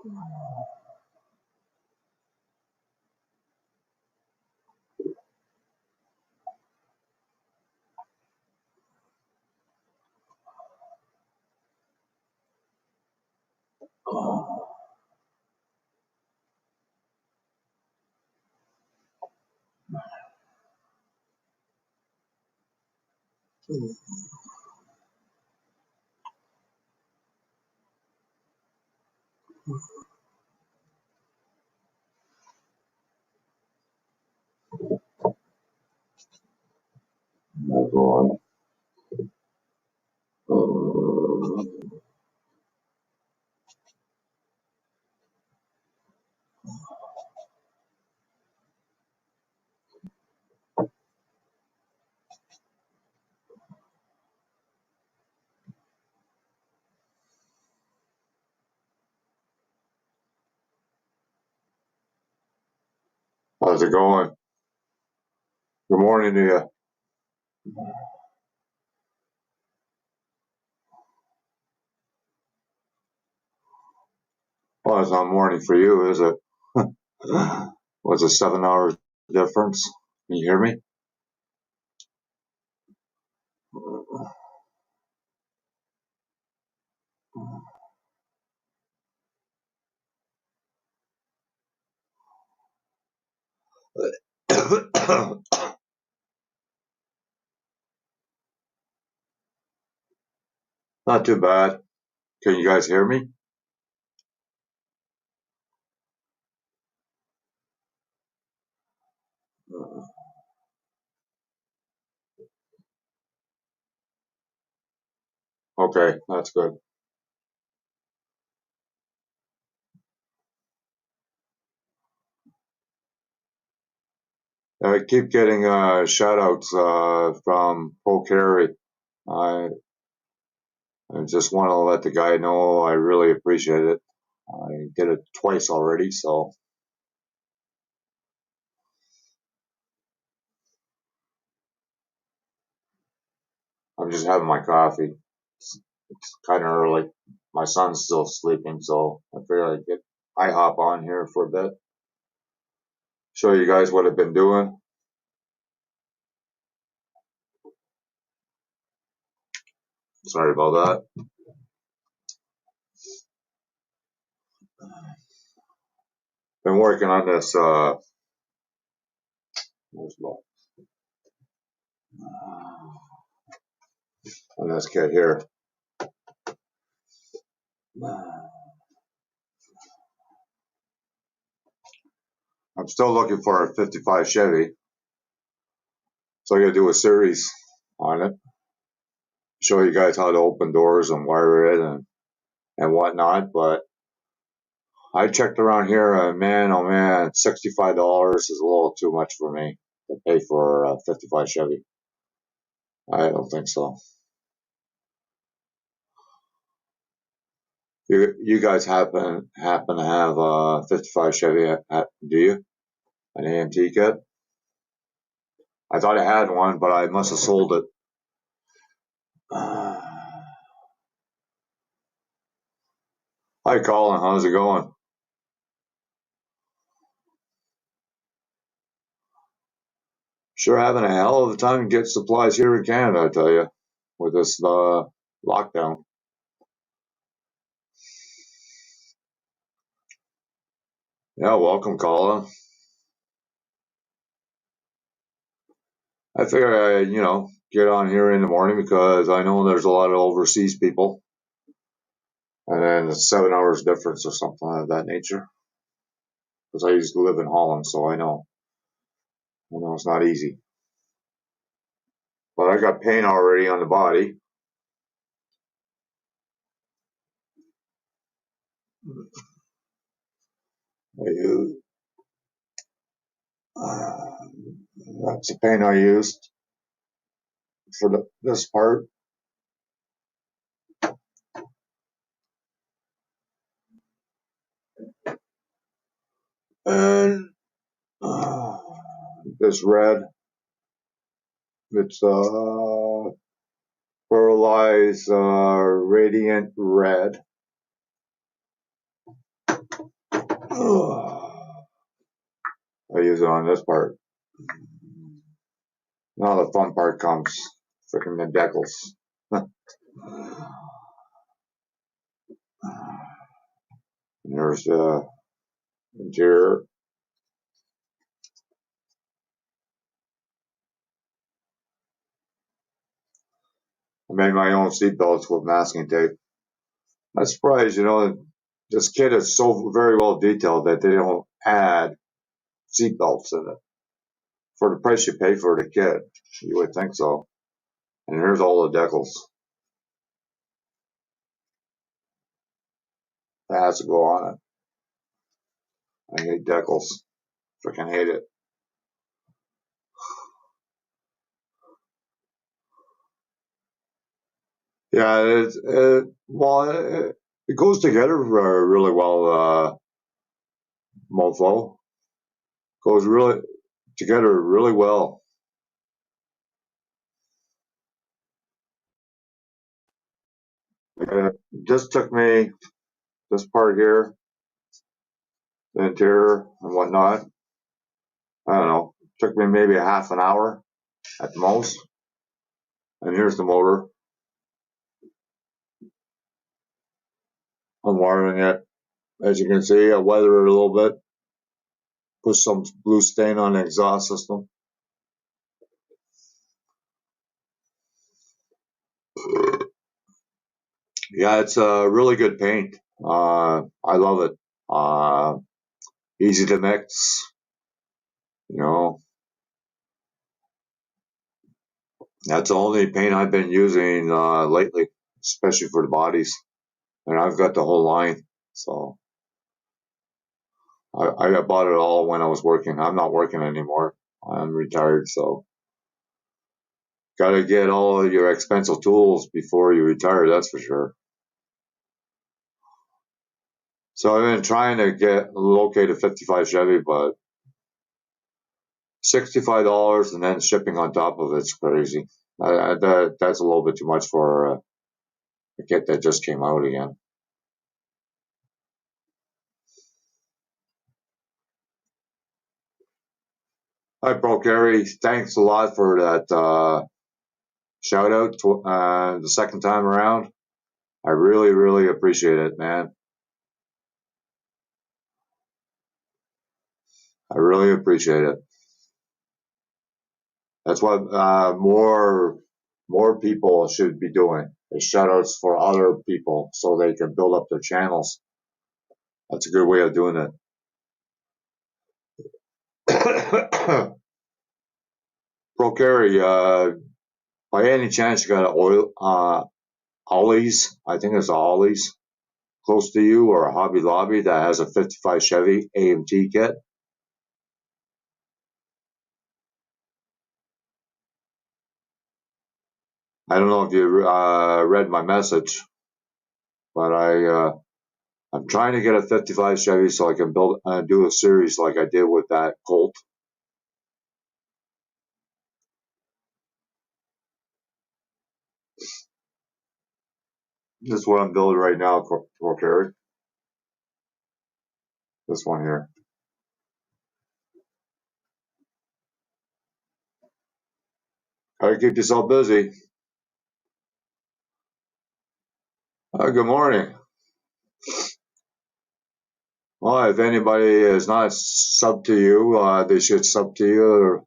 Everyone. How's it going? Good morning to you. Well, it's not morning for you, is it? What's a 7 hours difference? Can you hear me? Not too bad. Can you guys hear me? Okay, that's good. I keep getting shout outs from Paul Carey. I, I just want to let the guy know I really appreciate it. I did it twice already, so I'm just having my coffee. It's kind of early. My son's still sleeping, so I figure I hop on here for a bit, show you guys what I've been doing. Sorry about that. Been working on this on this kit here. I'm still looking for a 55 Chevy, so I gotta do a series on it. Show you guys how to open doors and wire it and whatnot. But I checked around here, and man, oh man, $65 is a little too much for me to pay for a 55 Chevy. I don't think so. You guys happen to have a 55 Chevy? Do you? An AMT kit? I thought I had one, but I must have sold it. Hi, Colin. How's it going? Sure having a hell of a time to get supplies here in Canada, I tell you, with this lockdown. Yeah, welcome, Colin. I figure I, get on here in the morning because I know there's a lot of overseas people, and then it's 7 hours difference or something of that nature. Because I used to live in Holland, so I know it's not easy. But I got pain already on the body. That's the paint I used for this part. And this red, it's Pearlized Radiant Red. I use it on this part. Now the fun part comes. Freaking the decals. There's the interior. I made my own seat belts with masking tape. I'm surprised, this kit is so very well detailed that they don't add seat belts in it. For the price you pay for the kit, you would think so. And here's all the decals. That has to go on it. I hate decals. Freaking hate it. Yeah, it goes together really well, Mofo. Goes really together really well. It just took me this part here, the interior and whatnot. I don't know. It took me maybe a half an hour at the most. And here's the motor. I'm wiring it. As you can see, I weather it a little bit. Put some blue stain on the exhaust system. Yeah, it's a really good paint. I love it. Easy to mix. That's the only paint I've been using lately, especially for the bodies. And I've got the whole line. So I bought it all when I was working. I'm not working anymore. I'm retired, so got to get all of your expensive tools before you retire, that's for sure. So I've been trying to locate a 55 Chevy, but $65 and then shipping on top of it's crazy. That's a little bit too much for a kit that just came out again. Hi, Bro Gary. Thanks a lot for that shout out the second time around. I really, really appreciate it, man. I really appreciate it. That's what more people should be doing, is shout outs for other people so they can build up their channels. That's a good way of doing it. Bro Gary, by any chance you got an Ollie's, I think it's Ollie's, close to you, or a Hobby Lobby that has a 55 Chevy AMT kit? I don't know if you read my message, but I'm trying to get a 55 Chevy so I can do a series like I did with that Colt. This is what I'm building right now, Corey. This one here. Gotta keep yourself busy. Good morning. Well, if anybody is not sub to you, they should sub to you,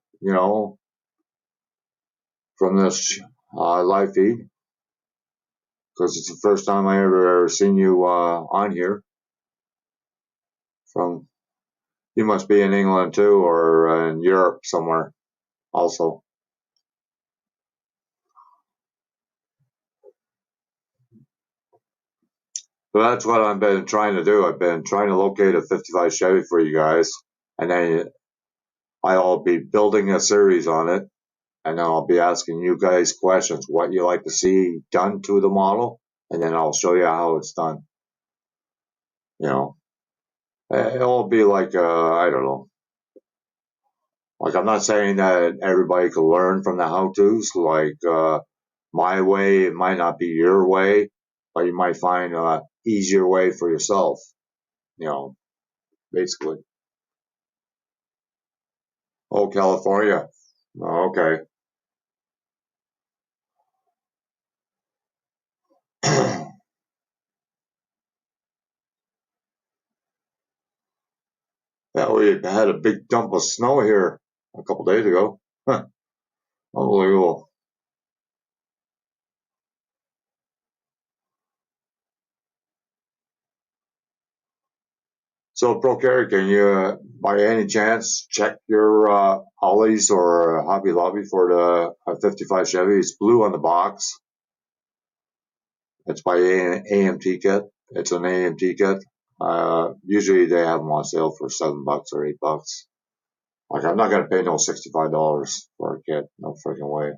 from this live feed, because it's the first time I ever seen you on here. You must be in England too, or in Europe somewhere also. So that's what I've been trying to do. I've been trying to locate a 55 Chevy for you guys, and then I'll be building a series on it, and then I'll be asking you guys questions, what you like to see done to the model, and then I'll show you how it's done. It'll be like, I don't know. Like, I'm not saying that everybody can learn from the how-tos. Like, my way, it might not be your way, but you might find a easier way for yourself. basically. Oh, California. Oh, okay. Yeah, we had a big dump of snow here a couple days ago. Huh, unbelievable. So, Pro Carry, can you, by any chance, check your Ollie's or Hobby Lobby for the 55 Chevy? It's blue on the box. It's by AMT Kit. It's an AMT kit. Usually they have them on sale for $7 or $8. Like, I'm not gonna pay no $65 for a kit. No freaking way.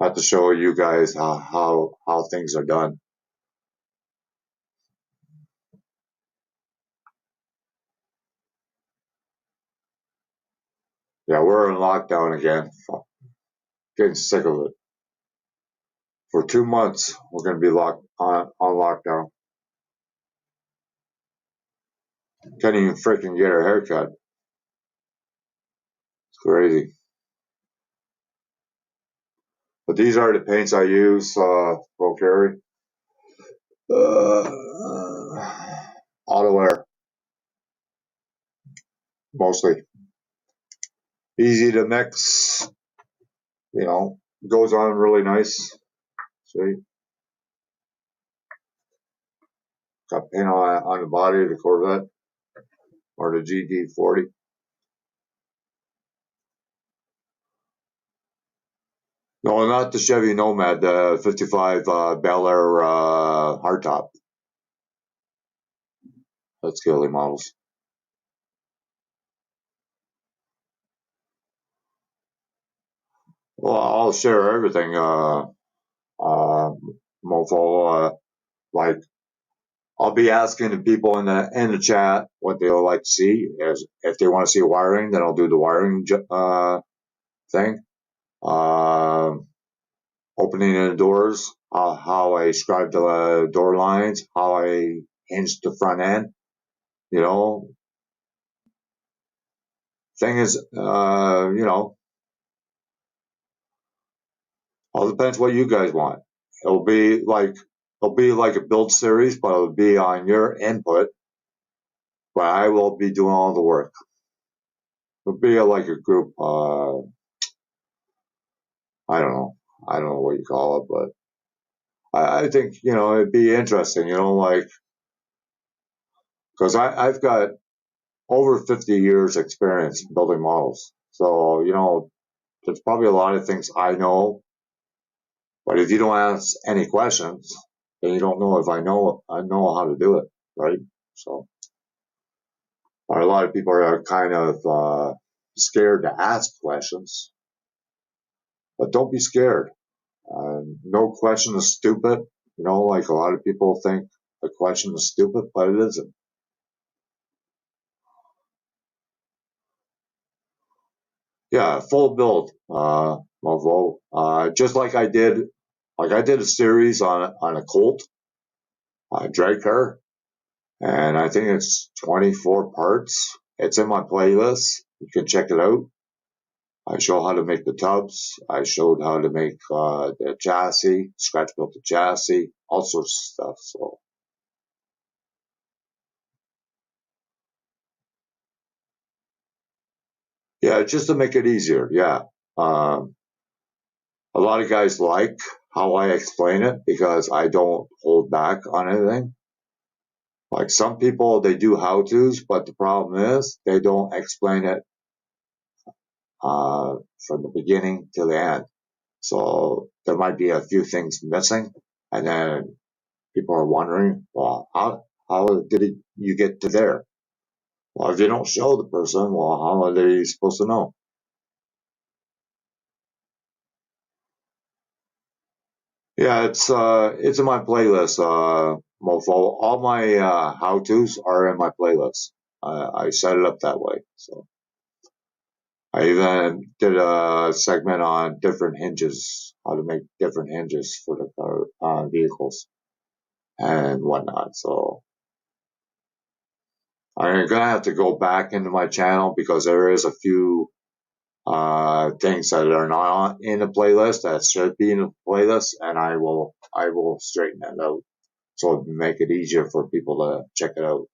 I have to show you guys how things are done. Yeah, we're in lockdown again. Fuck, getting sick of it. For 2 months, we're gonna be locked on lockdown. Can't even freaking get a haircut. It's crazy. But these are the paints I use, Pro Carry. Auto Air, mostly. Easy to mix, goes on really nice. See, got paint on the body of the Corvette or the GT40. No, not the Chevy Nomad, the 55 Bel Air hardtop. That's Kelly models. Well, I'll share everything, mofo. Like, I'll be asking the people in the chat what they'll like to see. If they want to see wiring, then I'll do the wiring thing. Uh, Opening the doors, how I scribe the door lines, how I hinge the front end. You know, thing is, all depends what you guys want. It'll be like a build series, but it'll be on your input. But I will be doing all the work. It'll be like a group. I don't know. I don't know what you call it, but I think it'd be interesting. Like, because I've got over 50 years experience building models. So, there's probably a lot of things I know, but if you don't ask any questions, then you don't know if I know how to do it, right? So, a lot of people are kind of scared to ask questions, but don't be scared. No question is stupid. Like a lot of people think a question is stupid, but it isn't. Yeah, full build, Volvo. Just like I did a series on a Colt drag car, and I think it's 24 parts. It's in my playlist. You can check it out. I show how to make the tubs. I showed how to make the chassis, scratch built the chassis, all sorts of stuff. So yeah, just to make it easier. Yeah, um, a lot of guys like how I explain it because I don't hold back on anything. Like some people, they do how tos, but the problem is they don't explain it from the beginning to the end. So there might be a few things missing, and then people are wondering, well, how did you get to there? Well, if you don't show the person, well, how are they supposed to know? Yeah, it's in my playlist, Mofo. All my how tos are in my playlist. I set it up that way. So I even did a segment on different hinges, how to make different hinges for the car, vehicles and whatnot. So I'm gonna have to go back into my channel because there is a few things that are not in the playlist that should be in the playlist, and I will straighten that out so it make it easier for people to check it out.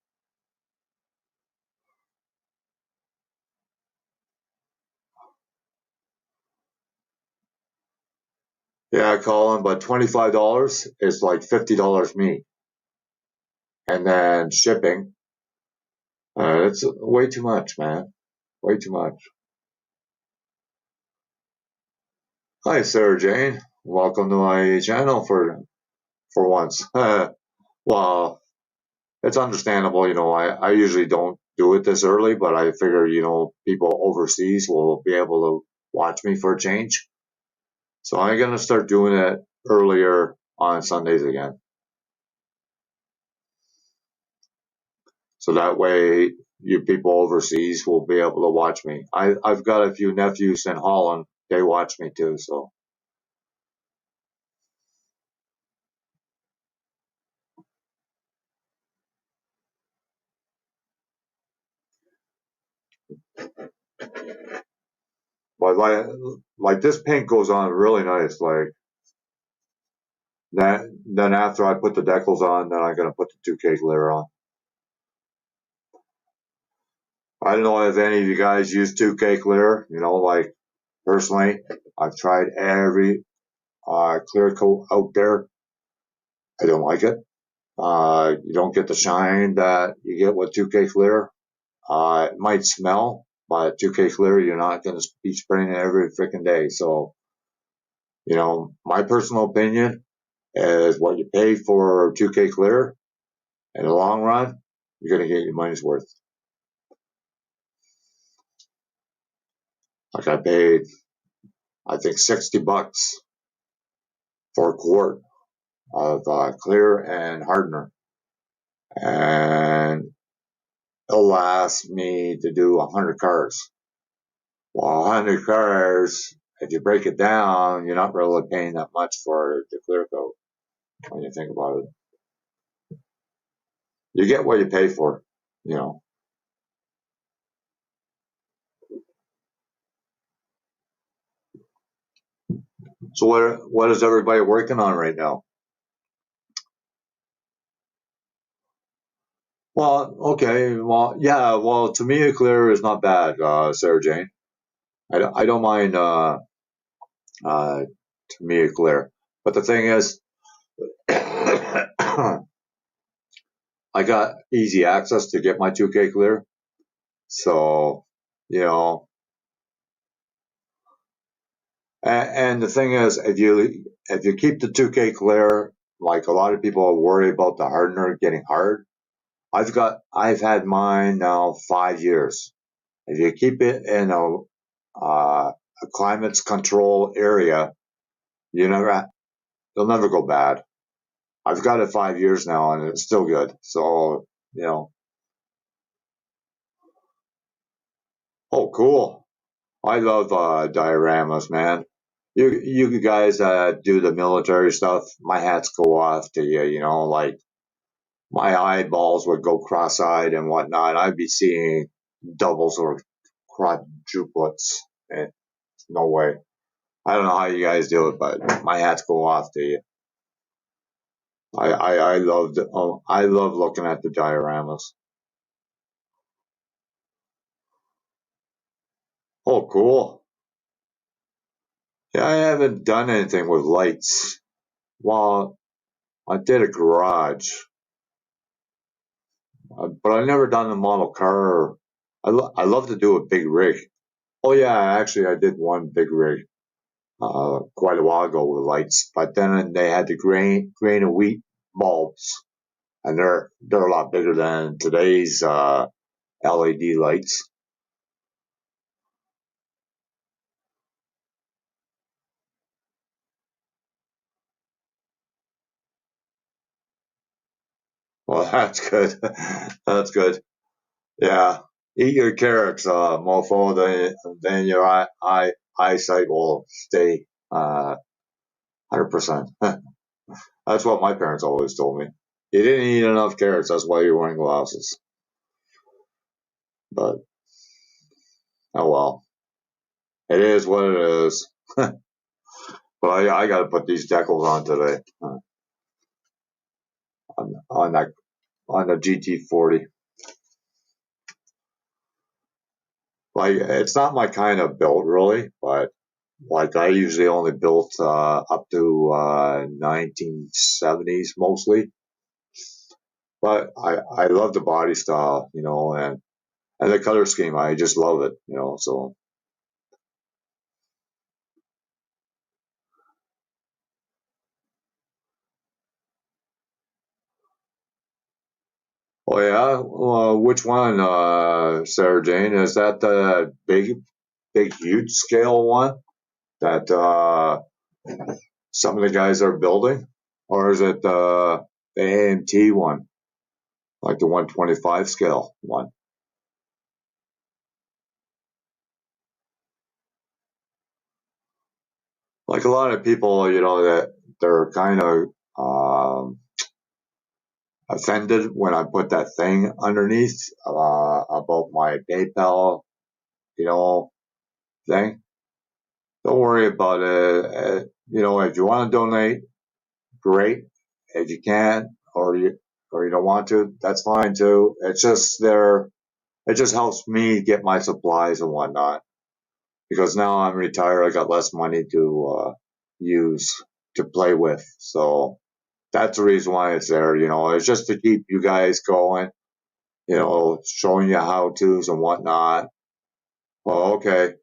Yeah, Colin, but $25 is like $50 me, and then shipping. It's way too much, man. Way too much. Hi, Sarah Jane. Welcome to my channel for once. Well, it's understandable. I usually don't do it this early, but I figure, people overseas will be able to watch me for a change. So I'm going to start doing it earlier on Sundays again. So that way you people overseas will be able to watch me. I've got a few nephews in Holland. They watch me too. So, but like this paint goes on really nice. Like that, then after I put the decals on, then I'm going to put the 2K glitter on. I don't know if any of you guys use 2K clear. Like personally, I've tried every clear coat out there. I don't like it. You don't get the shine that you get with 2K clear. It might smell, but 2K clear, you're not going to be spraying it every freaking day. So, my personal opinion is what you pay for 2K clear in the long run, you're going to get your money's worth. Like I paid, I think $60 for a quart of clear and hardener, and it'll last me to do 100 cars. Well, 100 cars, if you break it down, you're not really paying that much for the clear coat when you think about it. You get what you pay for, you know. So what is everybody working on right now? Well, okay, well, yeah, well, Tamiya clear is not bad, Sarah Jane. I don't mind Tamiya clear, but the thing is, I got easy access to get my 2K clear, so you know. And the thing is, if you keep the 2K clear, like a lot of people worry about the hardener getting hard. I've had mine now 5 years. If you keep it in a climate control area, you never it'll never go bad. I've got it 5 years now, and it's still good. So you know, oh cool. I love dioramas, man. You guys do the military stuff. My hats go off to you. Like my eyeballs would go cross-eyed and whatnot. I'd be seeing doubles or quadruplets. No way. I don't know how you guys do it, but my hats go off to you. I love looking at the dioramas. Oh, cool. Yeah, I haven't done anything with lights. Well, I did a garage, but I never done a model car. I love to do a big rig. Oh yeah, actually I did one big rig quite a while ago with lights, but then they had the grain of wheat bulbs, and they're a lot bigger than today's LED lights. Well, that's good. That's good. Yeah, eat your carrots, mofo. Then your eyesight will stay 100%. That's what my parents always told me. You didn't eat enough carrots. That's why you're wearing glasses. But oh well, it is what it is. But I got to put these decals on today on that on the GT40. Like it's not my kind of build really, but like I usually only built up to 1970s mostly. But I love the body style, and the color scheme. I just love it. So oh yeah, which one, Sarah Jane? Is that the big, huge scale one that some of the guys are building, or is it the AMT one, like the 125 scale one? Like a lot of people, that they're kind of offended when I put that thing underneath about my PayPal, you know, thing. Don't worry about it. If you want to donate, great. If you can't, or you don't want to, that's fine too. It's just there. It just helps me get my supplies and whatnot because now I'm retired. I got less money to use to play with. So that's the reason why it's there. It's just to keep you guys going. Showing you how tos and whatnot. Well, okay,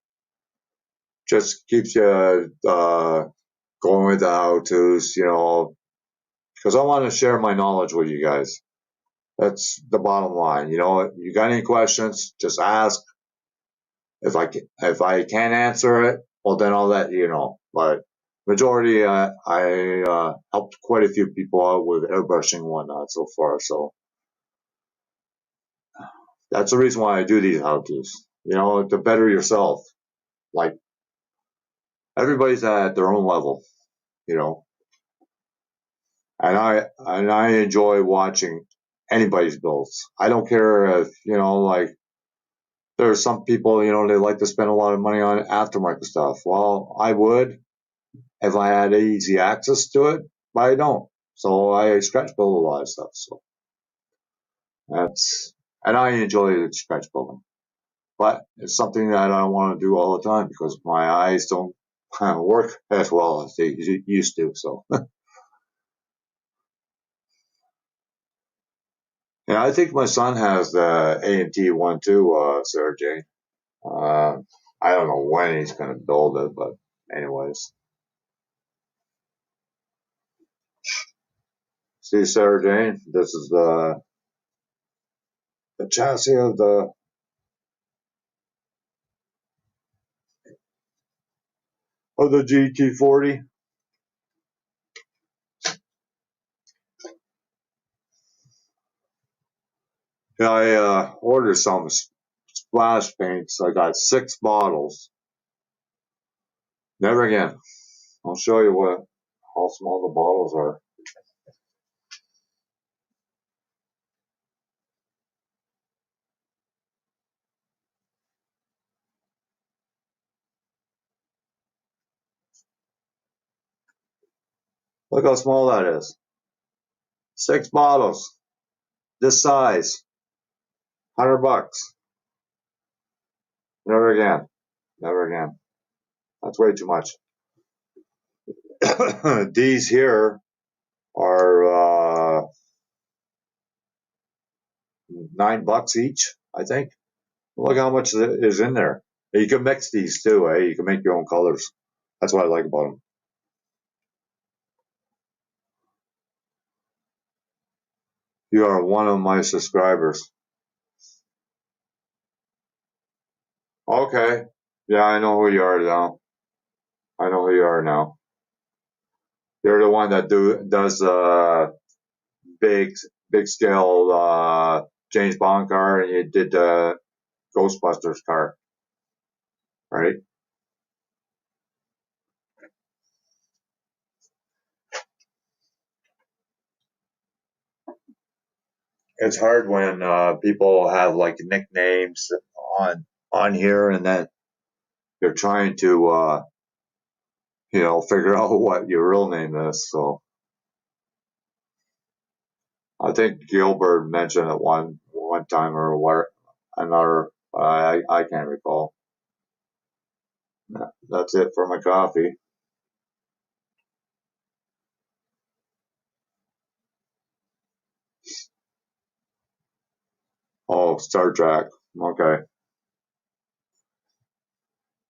just keeps you going with the how tos. Because I want to share my knowledge with you guys. That's the bottom line. You got any questions, just ask. If I can't answer it, well then I'll let you know. But majority, I helped quite a few people out with airbrushing and whatnot so far. So that's the reason why I do these how tos. To better yourself. Like everybody's at their own level. You know, and I enjoy watching anybody's builds. I don't care if like there's some people they like to spend a lot of money on aftermarket stuff. Well, I would if I had easy access to it, but I don't. So I scratch build a lot of stuff. So that's and I enjoy scratch building, but it's something that I don't want to do all the time because my eyes don't work as well as they used to. So yeah, I think my son has the AMT one too, Sarah Jane. Uh, I don't know when he's going to build it, but anyways. See, Sarah Jane, this is the chassis of the GT40. Yeah, I ordered some splash paints. I got 6 bottles. Never again. I'll show you how small the bottles are. Look how small that is. 6 bottles. This size. $100. Never again. Never again. That's way too much. These here are $9 each, I think. Look how much is in there. You can mix these too, eh? You can make your own colors. That's what I like about them. You are one of my subscribers. Okay. Yeah, I know who you are now. I know who you are now. You're the one that does big big scale James Bond car, and you did the Ghostbusters car, right? it's hard when people have like nicknames on here, and then you're trying to figure out what your real name is. So I think Gilbert mentioned it one time or what another. I can't recall. That's it for my coffee. Oh, Star Trek. Okay.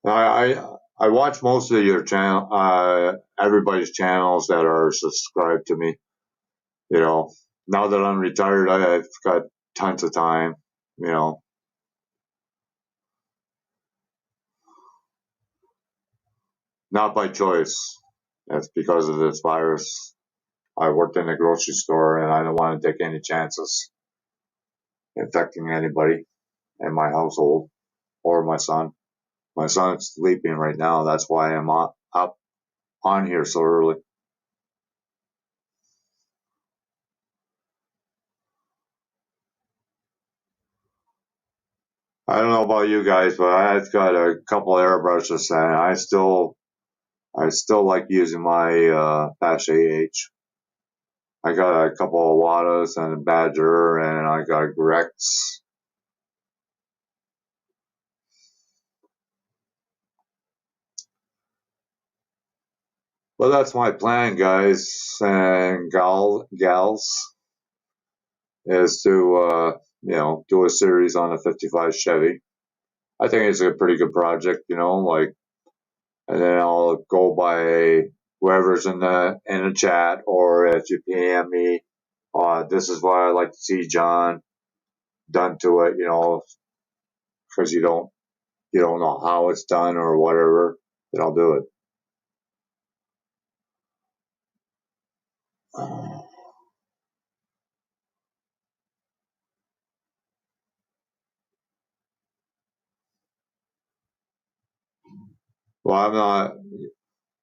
I watch most of your channel, everybody's channels that are subscribed to me. You know, now that I'm retired, I've got tons of time. You know, not by choice. It's because of this virus. I worked in a grocery store, and I don't want to take any chances infecting anybody in my household or my son. My son's sleeping right now. That's why I'm up on here so early. I don't know about you guys, but I've got a couple airbrushes, and I still like using my Pash AH. I got a couple of Wadas and a Badger, and I got a Grex. But that's my plan, guys and gals, is to do a series on a '55 Chevy. I think it's a pretty good project, like, and then I'll go by whoever's in the chat, or if you PM me, this is what I like to see John done to it, because you don't know how it's done or whatever, then I'll do it. Well, I'm not.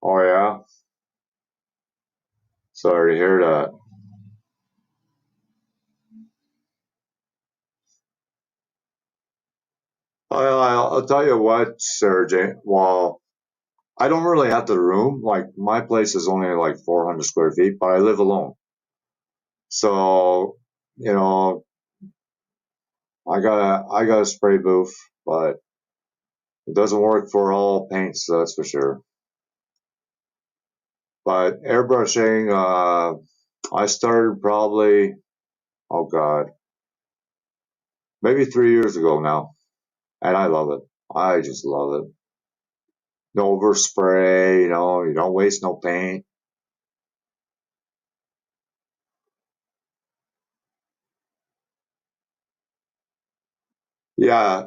Oh yeah, sorry to hear that. I'll tell you what, Sergey. Well, I don't really have the room. Like my place is only like 400 square feet, but I live alone. So, you know, I got a spray booth, but it doesn't work for all paints, that's for sure. But airbrushing, I started probably, oh God, maybe 3 years ago now, and I love it. I just love it. No overspray, you don't waste no paint. Yeah,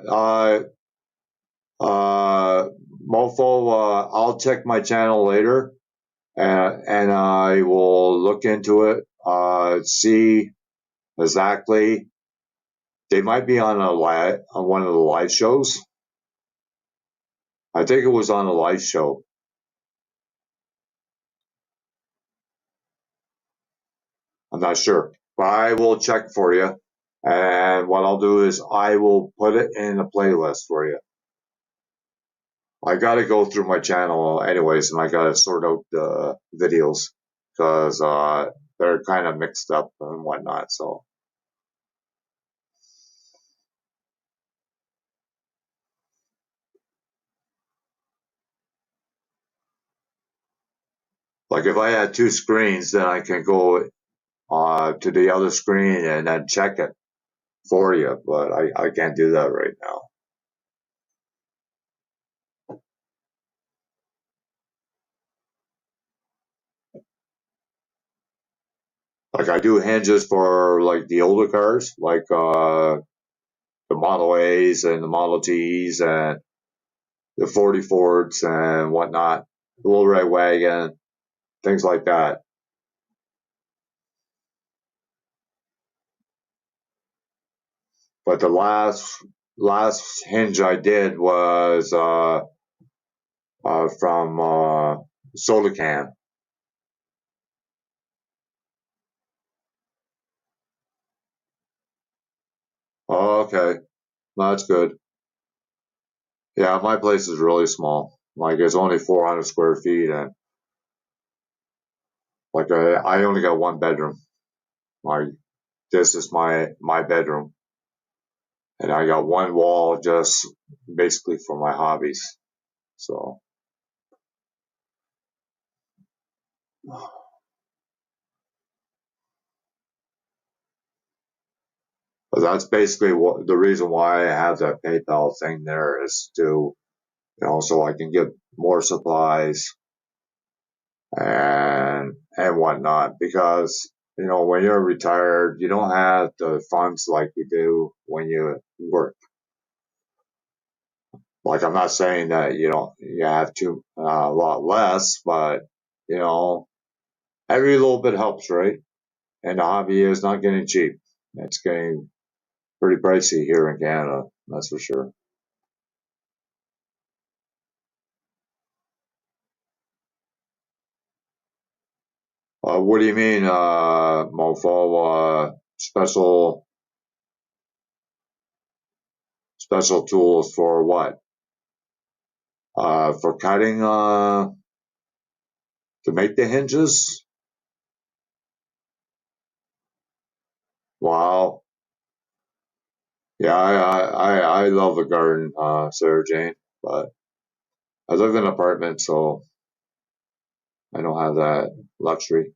uh, Mofo, I'll check my channel later, and I will look into it, see exactly. They might be on one of the live shows. I think it was on a live show. I'm not sure, but I will check for you. And what I'll do is I will put it in a playlist for you. I got to go through my channel anyways, and I got to sort out the videos because they're kind of mixed up and whatnot. So, like if I had two screens, then I can go to the other screen and then check it for you. But I can't do that right now. Like I do hinges for like the older cars, like the Model A's and the Model T's and the 40 Fords and whatnot, the little red wagon, things like that. But the last hinge I did was from Soda Can. Oh, okay. That's good. Yeah, my place is really small. Like it's only 400 square feet, and like I only got one bedroom. Like this is my bedroom, and I got one wall just basically for my hobbies. So but that's basically what the reason why I have that PayPal thing there is to, so I can get more supplies and whatnot, because when you're retired you don't have the funds like you do when you work. Like I'm not saying that you have to a lot less, but you know every little bit helps, right? And the hobby is not getting cheap. It's getting pretty pricey here in Canada, that's for sure. What do you mean, mofo? Special tools for what? For cutting, to make the hinges? Wow. Yeah, I love a garden, Sarah Jane, but I live in an apartment, so I don't have that luxury.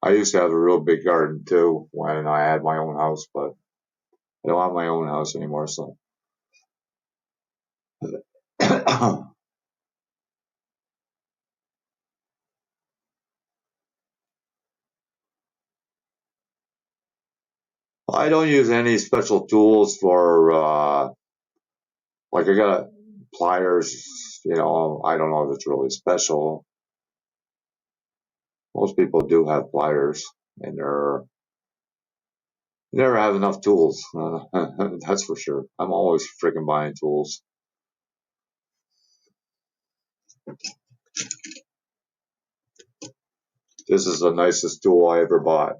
I used to have a real big garden too when I had my own house, but I don't have my own house anymore, so. I don't use any special tools for, like I got pliers, I don't know if it's really special. Most people do have pliers, and you never have enough tools. That's for sure. I'm always freaking buying tools. This is the nicest tool I ever bought.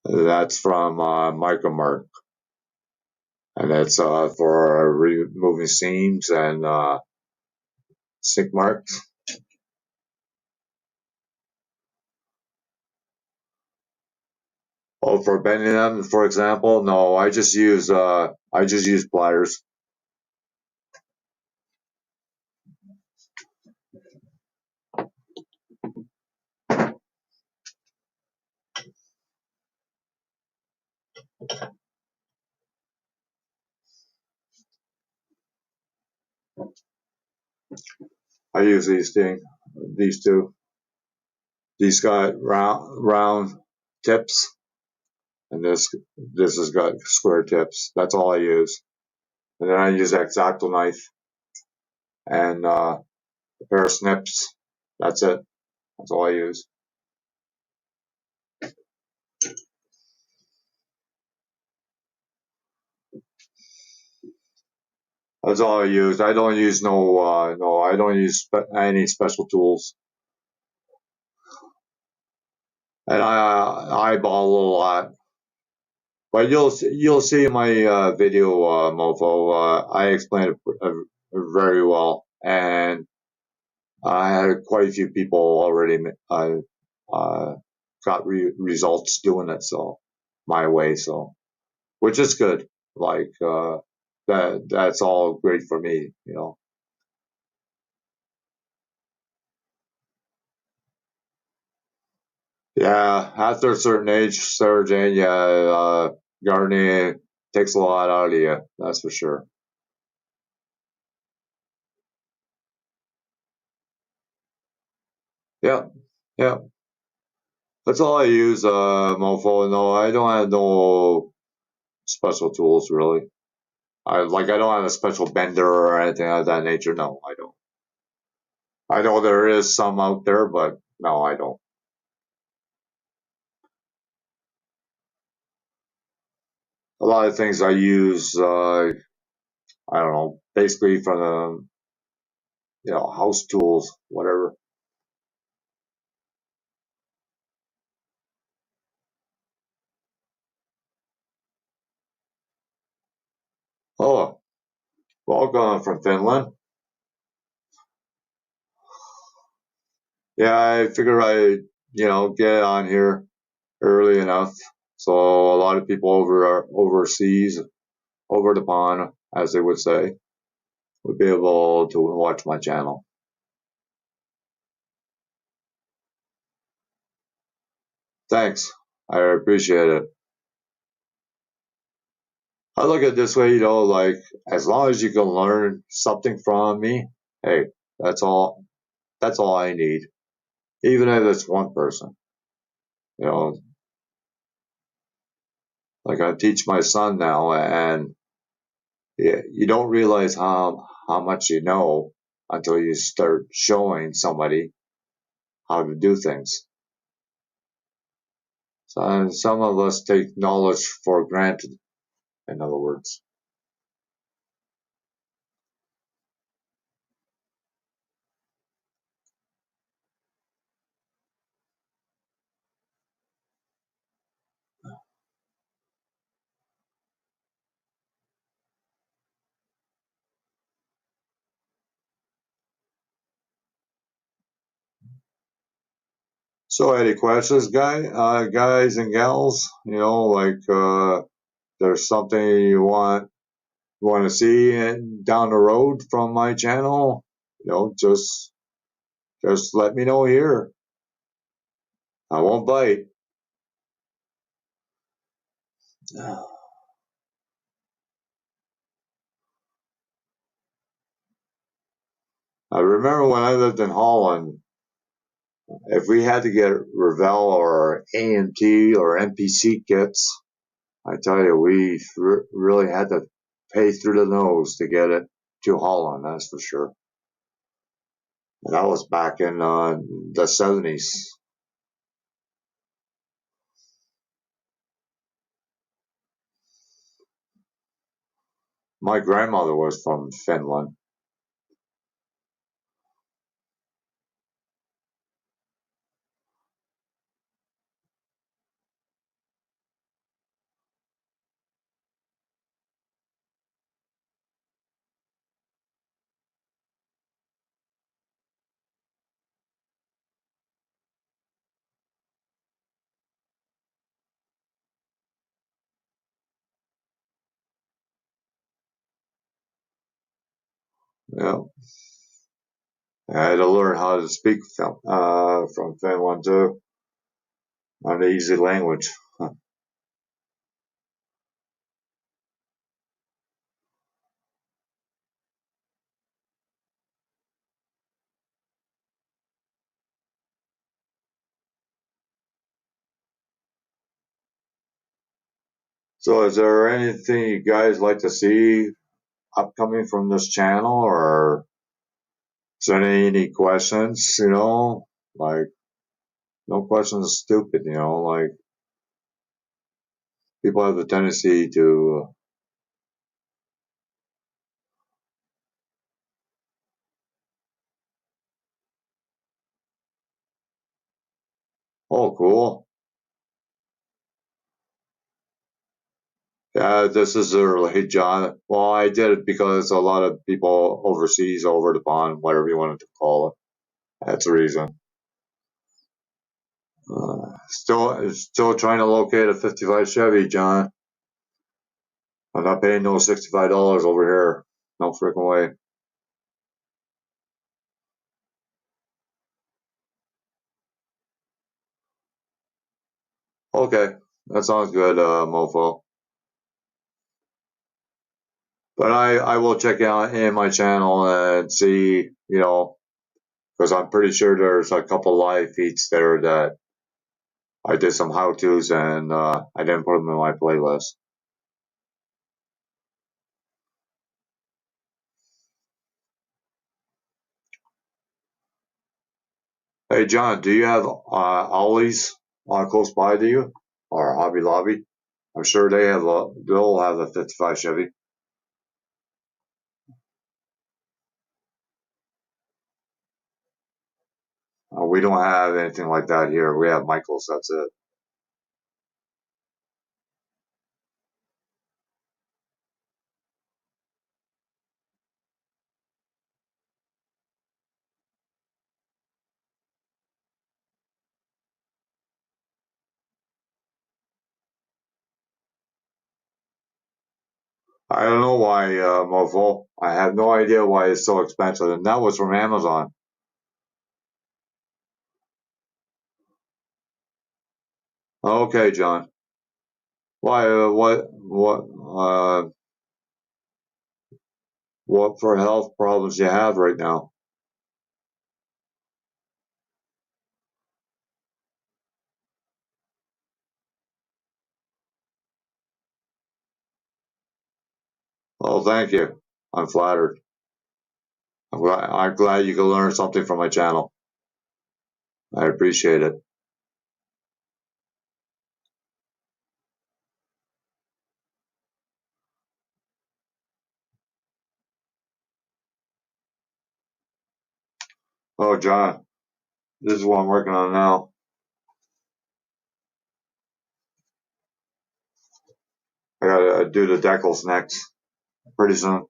That's from Micromark, and it's for removing seams and sink marks. Oh, for bending them, for example, no, I just use pliers. I use these two. These got round tips, and this has got square tips. That's all I use. And then I use an X-Acto knife and a pair of snips. That's it. That's all I use. That's all I use. I don't use no. I don't use any special tools. And I eyeball a lot. But you'll see in my video, mofo. I explain it very well, and I had quite a few people already uh, got results doing it, so my way, so which is good. Like that's all great for me. Yeah, after a certain age, Sarah Jane, yeah, gardening takes a lot out of you. That's for sure. Yeah, yeah. That's all I use, mofo. No, I don't have no special tools really. I don't have a special bender or anything of that nature. No, I don't. I know there is some out there, but no, I don't. A lot of things I use, I don't know, basically from the, house tools, whatever. Welcome from Finland. Yeah, I figured I'd get on here early enough so a lot of people overseas, over the pond, as they would say, would be able to watch my channel. Thanks. I appreciate it. I look at it this way, like as long as you can learn something from me, hey, that's all. That's all I need. Even if it's one person, you know, like I teach my son now, and you don't realize how much you know until you start showing somebody how to do things. So some of us take knowledge for granted, in other words. So any questions, guys and gals? Like there's something you want to see down the road from my channel, just let me know here. I won't bite. I remember when I lived in Holland, if we had to get Revell or AMT or MPC kits, I tell you, we really had to pay through the nose to get it to Holland, that's for sure. And that was back in the 70s. My grandmother was from Finland. Yeah. I had to learn how to speak from Finland too. Not an easy language. So is there anything you guys like to see upcoming from this channel, or is there any questions, like no questions is stupid, like people have the tendency to, oh, cool. Yeah, this is early, John. Well, I did it because a lot of people overseas, over the pond, whatever you wanted to call it. That's the reason. Still trying to locate a 55 Chevy, John. I'm not paying no $65 over here. No freaking way. Okay, that sounds good, mofo. But I will check out in my channel and see, because I'm pretty sure there's a couple live feeds there that I did some how-tos and I didn't put them in my playlist. Hey, John, do you have Ollie's close by to you, or Hobby Lobby? I'm sure they'll have a 55 Chevy. We don't have anything like that here. We have Michaels. That's it. I don't know why, mofo. I have no idea why it's so expensive, and that was from Amazon. Okay, John. Why? What for health problems you have right now? Oh, thank you. I'm flattered. I'm glad you can learn something from my channel. I appreciate it. Oh, John, this is what I'm working on now. I gotta do the decals next, pretty soon.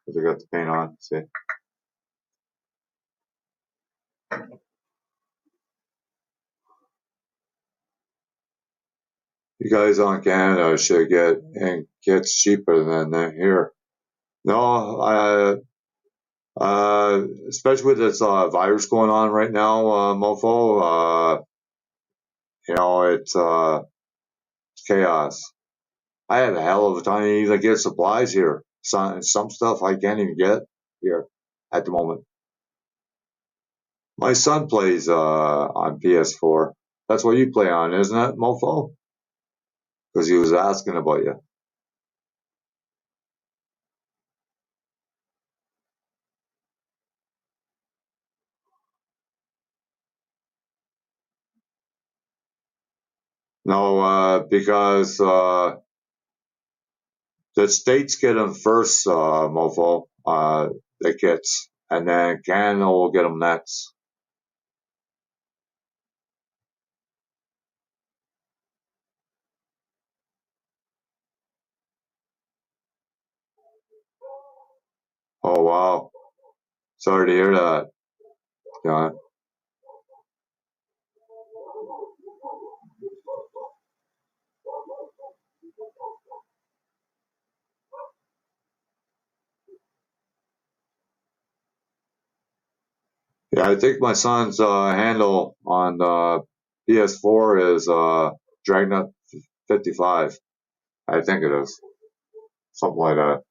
Cause I got the paint on. See, you guys on Canada should get and gets cheaper than here. No, especially with this virus going on right now, mofo. It's chaos. I have a hell of a time even get supplies here. Some stuff I can't even get here at the moment. My son plays on PS4. That's what you play on, isn't it, mofo? Because he was asking about you. No, because the states get them first, mofo. The kits, and then Canada will get them next. Oh wow, sorry to hear that, John. Yeah, I think my son's handle on PS4 is Dragnet 55. I think it is something like that.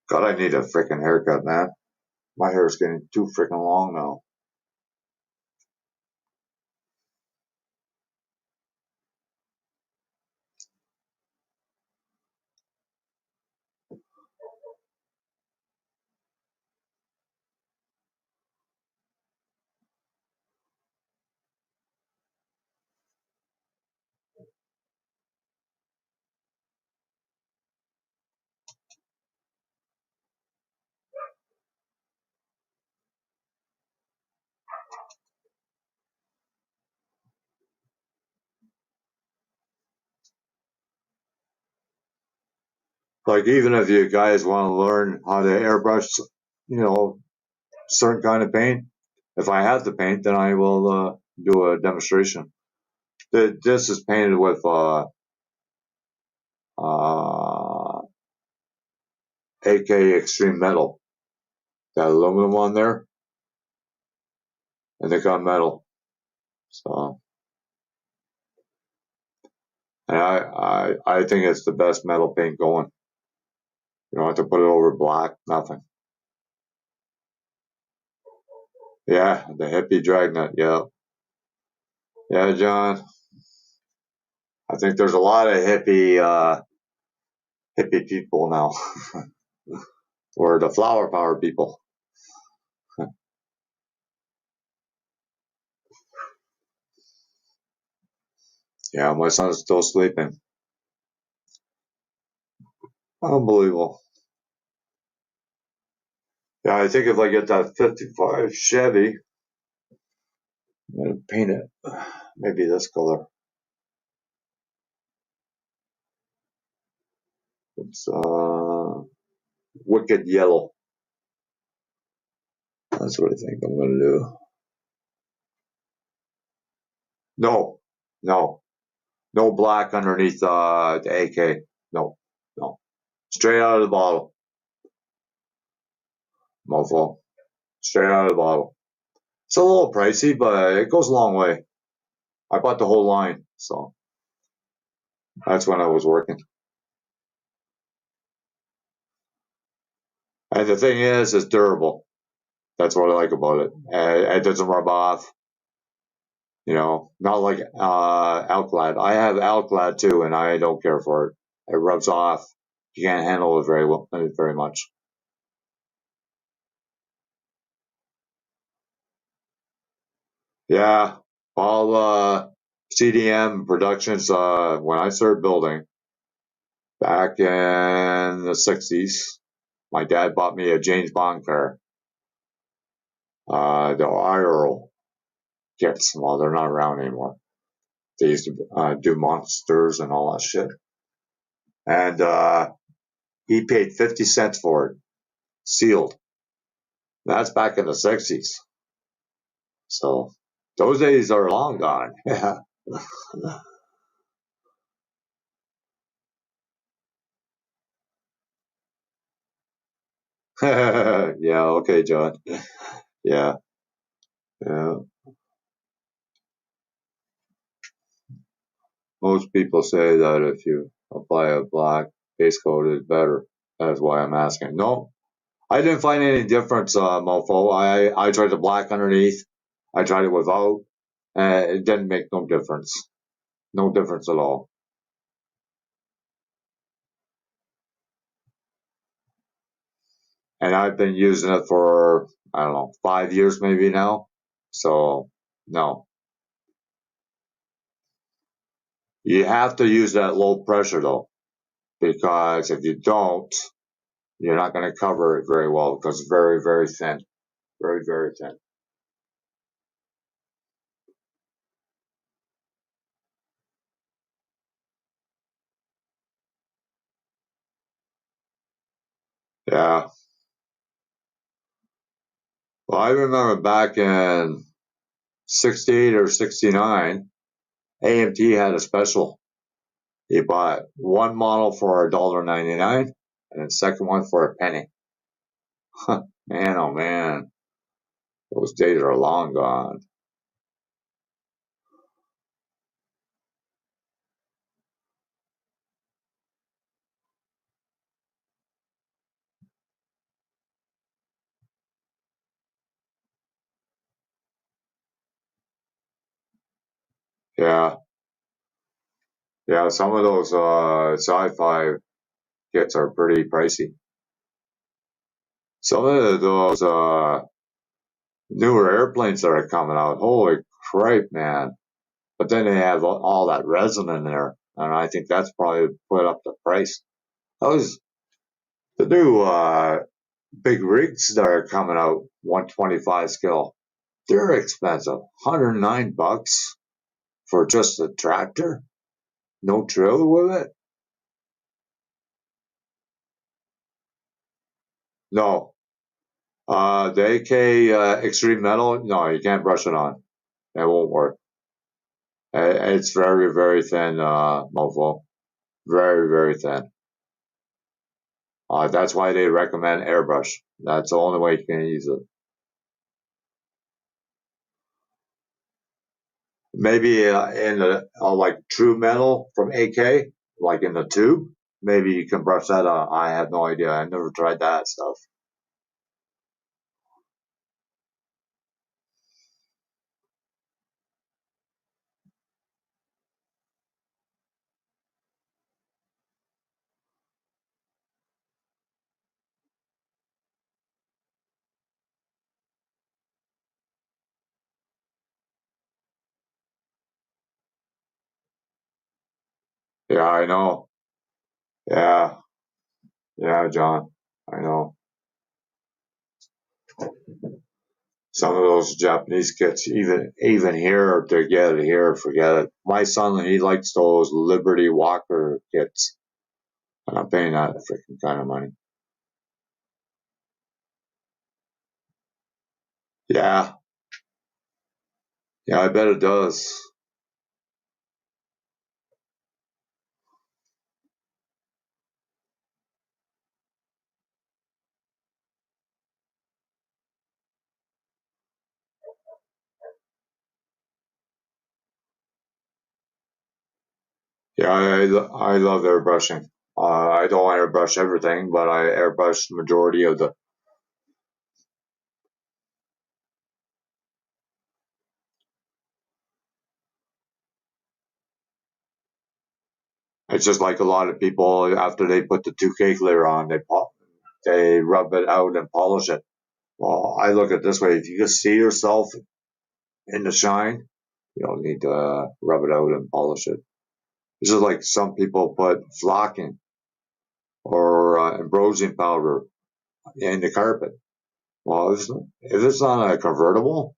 God, I need a freaking haircut, man. My hair is getting too freaking long now. Like even if you guys want to learn how to airbrush, certain kind of paint. If I have the paint, then I will do a demonstration. This is painted with uh, AK Extreme Metal. Got aluminum on there, and they got metal. So, and I think it's the best metal paint going. You don't have to put it over black, nothing. Yeah, the hippie dragnet. Yeah, yeah, John. I think there's a lot of hippie people now, or the flower power people. Yeah, my son's still sleeping. Unbelievable. Yeah, I think if I get that 55 Chevy, I'm gonna paint it. Maybe this color. It's wicked yellow. That's what I think I'm gonna do. No, no, no black underneath the AK. No, no, straight out of the bottle, mofo. Straight out of the bottle. It's a little pricey, but it goes a long way. I bought the whole line, so that's when I was working. And the thing is, it's durable. That's what I like about it. It doesn't rub off. You know, not like Alclad. I have Alclad too, and I don't care for it. It rubs off. You can't handle it very well, very much. Yeah, all CDM Productions. When I started building back in the '60s, my dad bought me a James Bond car. The IRL kits. Well, they're not around anymore. They used to do monsters and all that shit. And he paid 50 cents for it, sealed. That's back in the '60s. So those days are long gone. Yeah. Yeah. Okay, John. Yeah. Yeah. Most people say that if you apply a black base coat, it's better. That's why I'm asking. No, I didn't find any difference, mofo. I tried the black underneath. I tried it without. It didn't make no difference. No difference at all. And I've been using it for, I don't know, 5 years maybe now. So, no. You have to use that low pressure though, because if you don't, you're not going to cover it very well because it's very, very thin. Very, very thin. Yeah. Well, I remember back in '68 or '69, AMT had a special. You bought one model for $1.99 and the second one for a penny. Man, oh man, those days are long gone. Yeah, yeah. Some of those sci-fi kits are pretty pricey. Some of those newer airplanes that are coming out, holy crap, man! But then they have all that resin in there, and I think that's probably put up the price. Those the new big rigs that are coming out, 125 scale. They're expensive. $109 for just a tractor? No trailer with it? No. The AK Extreme Metal, no, you can't brush it on. It won't work. It's very, very thin, mofo. Very, very thin. That's why they recommend airbrush. That's the only way you can use it. Maybe in the like True Metal from AK, like in the tube, maybe you can brush that on. I have no idea. I never tried that stuff. Yeah, I know. Yeah, yeah, John. I know. Some of those Japanese kits, even here to get it here, forget it. My son, he likes those Liberty Walker kits, and I'm paying that freaking kind of money. Yeah, yeah, I bet it does. Yeah, I love airbrushing. I don't airbrush everything, but I airbrush the majority of the. It's just like a lot of people after they put the 2K clear on, they rub it out and polish it. Well, I look at it this way: if you just see yourself in the shine, you don't need to rub it out and polish it. This is like some people put flocking or ambrosian powder in the carpet. Well, if it's not a convertible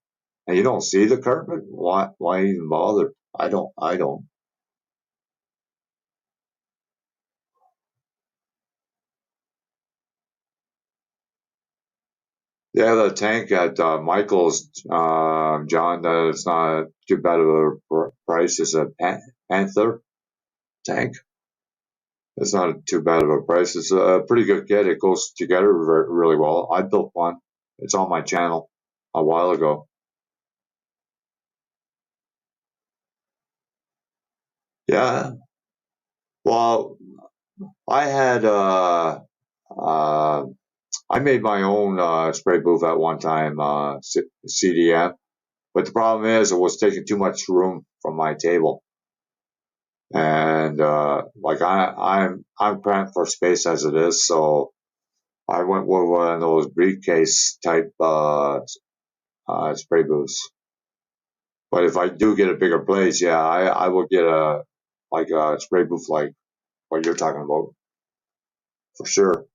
and you don't see the carpet, why even bother? I don't. Yeah, the tank at Michael's, John, it's not too bad of a price. It's a Panther tank. It's not too bad of a price. It's a pretty good kit. It goes together really well. I built one. It's on my channel a while ago. Yeah. Well, I had uh, I made my own spray booth at one time, CDM. But the problem is, it was taking too much room from my table, and like I'm cramped for space as it is, so I went with one of those briefcase type spray booths. But if I do get a bigger place, yeah, I will get a spray booth like what you're talking about for sure.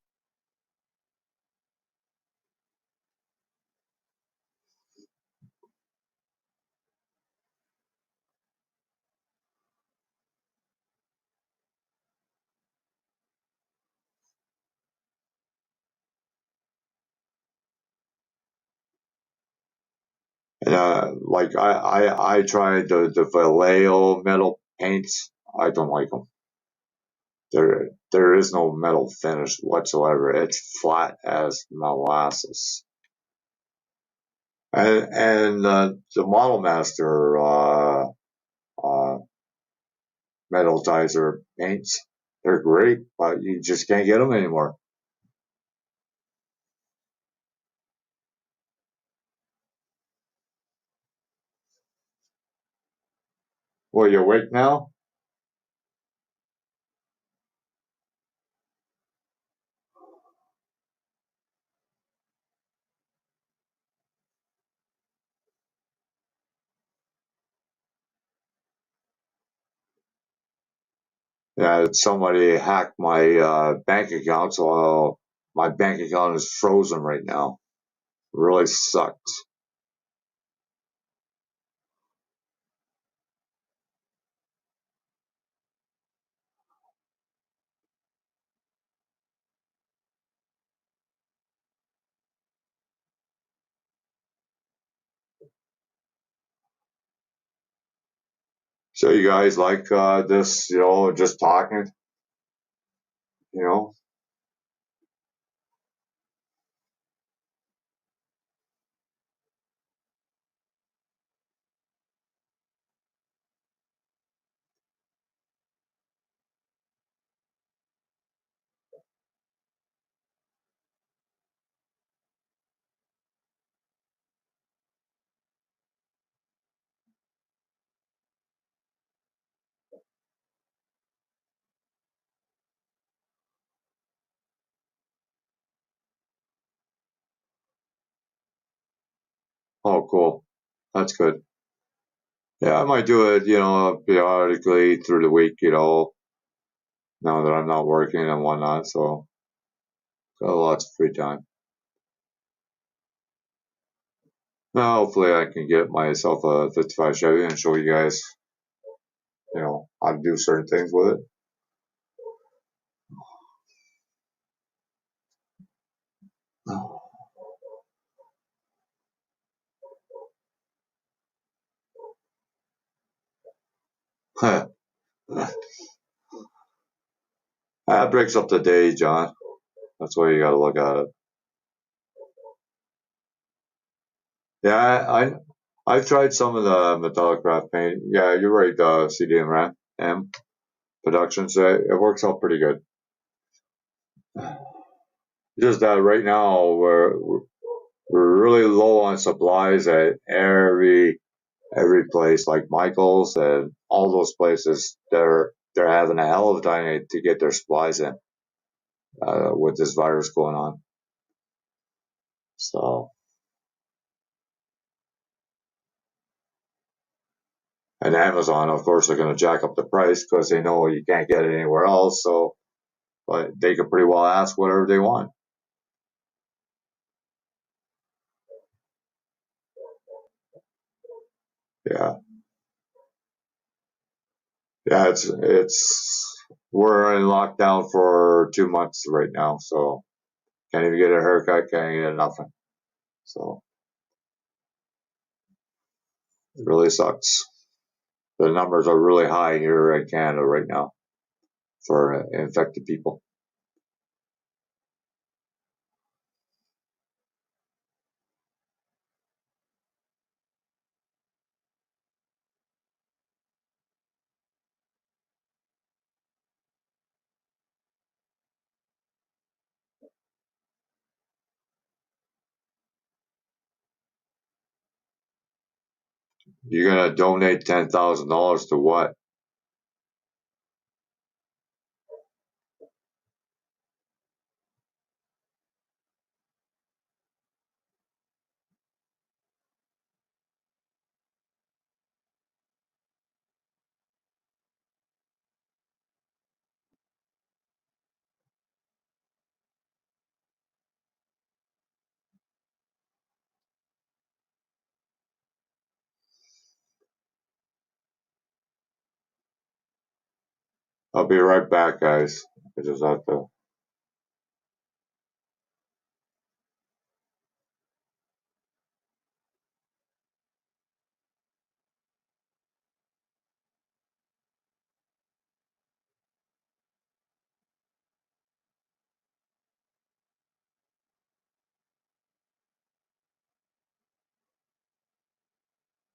And like I tried the Vallejo metal paints. I don't like them. There is no metal finish whatsoever. It's flat as molasses. And the Model Master uh, metal dizer paints, they're great, but you just can't get them anymore. Well, you awake now? Yeah, somebody hacked my bank account, so my bank account is frozen right now. Really sucks. So you guys like this, just talking, you know? Oh, cool. That's good. Yeah, I might do it, periodically through the week, now that I'm not working and whatnot. So got lots of free time. Now, hopefully, I can get myself a 55 Chevy and show you guys, how to do certain things with it. That breaks up the day, John. That's why you got to look at it. Yeah, I've tried some of the metallic craft paint. Yeah, you're right, CDM RAM. productions. It works out pretty good. Just that right now we're really low on supplies at every place, like Michael's and all those places. They're having a hell of a time to get their supplies in with this virus going on. So, and Amazon, of course, are going to jack up the price because they know you can't get it anywhere else. So, but they could pretty well ask whatever they want. Yeah, yeah. It's we're in lockdown for 2 months right now, so can't even get a haircut, can't even get nothing. So it really sucks. The numbers are really high here in Canada right now for infected people. You're gonna donate $10,000 to what? I'll be right back, guys. I just have to.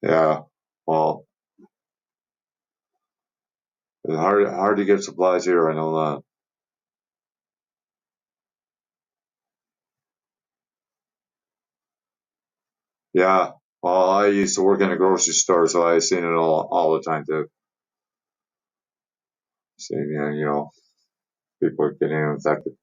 Yeah. Well, it's hard to get supplies here. I know that. Yeah. Well, I used to work in a grocery store, so I've seen it all the time too. Seeing people are getting infected.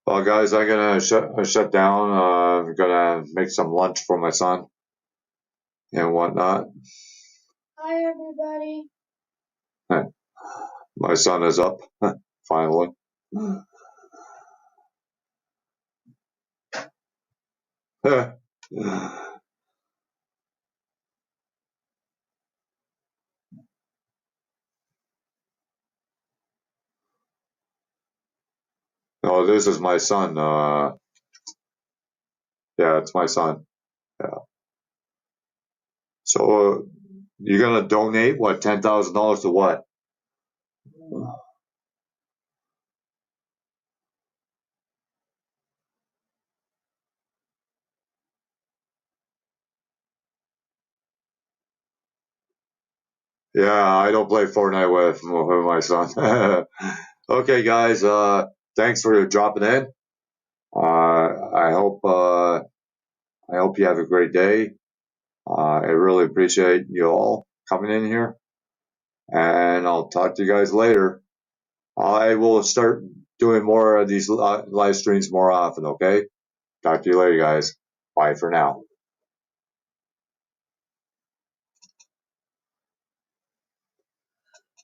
Well, guys, I'm gonna shut down. I'm gonna make some lunch for my son and whatnot. Hi, everybody. My son is up finally. No, this is my son. Yeah, it's my son. Yeah. So you're gonna donate what, $10,000 to what? Yeah, I don't play Fortnite with my son. Okay, guys. Thanks for dropping in. I hope you have a great day. I really appreciate you all coming in here, and I'll talk to you guys later. I will start doing more of these live streams more often. Okay. Talk to you later, guys. Bye for now.